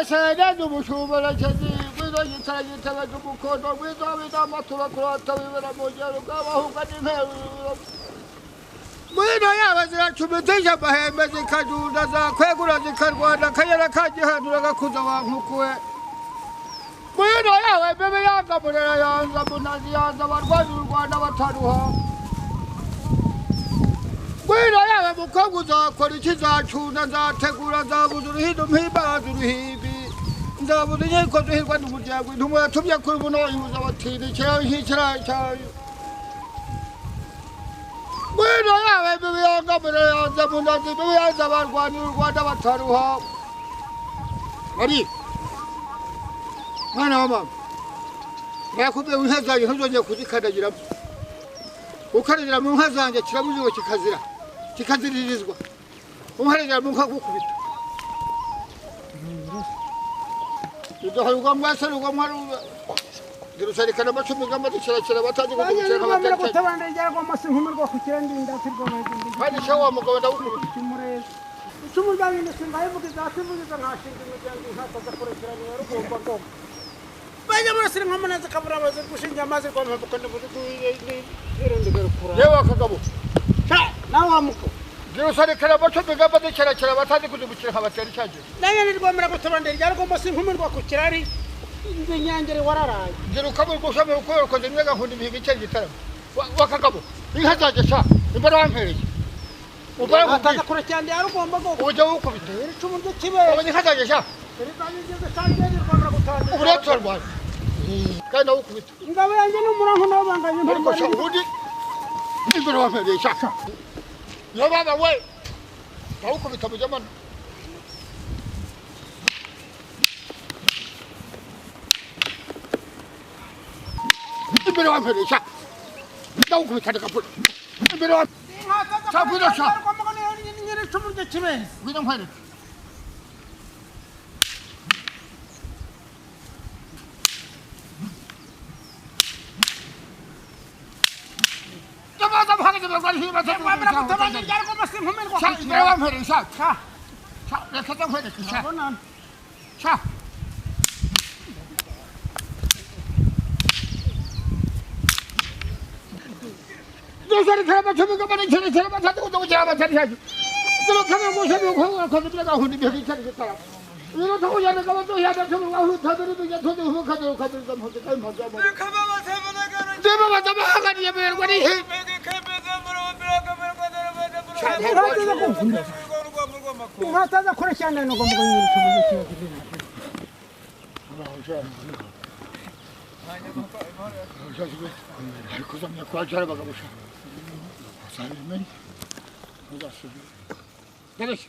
sayede dumuşu böyle kezi. Buydu yitele yitele dumu kodu. Buydu matura kura tabi vere mojaru. Kavahu kadime. Buydu ya vezira çubüteşe bahemezi kacuğda za. Kwegura zikarguada kayara kacihadura kuzawa hukue. Buydu ya ve bebe ya kabura ya zabunazi ya zavar gwazuru gwada wataruha. Buydu ya ve mukaguza korichiza chuna za tegura za buzuru hidu mhiba zuru hibi. Za buzuru nye kozu hirwa numuja gwi. Numuja tubya kurubuno yuza watiri. Chira hichira chayi. Buydu ya ve bebe ya kabura ya zabunazi bebe ya zavar gwazuru gwada wataruha. Ari. Mwana wama. Nakubye inka zanjye ntuzongeye kuzikadagira. Ukaragira mu nka zanjye kirabuziwe kikazira. Kikaziririzwa. Umharira mu nka gukubita. Udaharuga mwasaruga mwaru. Dirusarikana bacumi gamati kirakira bataje kugukira kamata. Kutabanda ijara kwa masinkumirwa kukirandinda sirwa mazindi. Kandi shawa mugabo ndagukubita. Kimure. Ucumu bwabinde simbaye mugiza sivugiza nkashinga umuryango nkataza kurekera ni rugomba ngo. Bajya murasira nkamanaza kabura baze gushinja amazi kwa mpakanda bududu irende garukura. Yewa kagabo. Nawa muko. Dirusarikana bacumi gamati kirakira bataje kugukira kabatari cyaje. Naye nirwamira kutabanda ijara kwa masinkumirwa kukirari. Inze nyangere wararaye. Dirukabo gushame uko koze nyega nkundi bihiga icyo gitara. Wakagabo. Inka zanjye sha. Imbara wampereye. Ubara kutaza kurecyande yarugomba go. Ujya ukubita. Icumu ryo kibe. Abanye inka zanjye sha. Uburetwa rwawe kandi nawe ukubita ingabo yanjye n'umurango n'abanganye ariko sha ubundi imbere wampereye sha yo baba we nawe ukubita mu jamano imbere wampereye sha nawe ukubita ndakapura imbere wa sha gwira sha icumu ryo kibe gwira nkwereke Mataza kurecyane no gomba nyiri cyubuze kibazo kuzamya kwa jara bagabusha. Sari meni. Uzasubira. Daleş.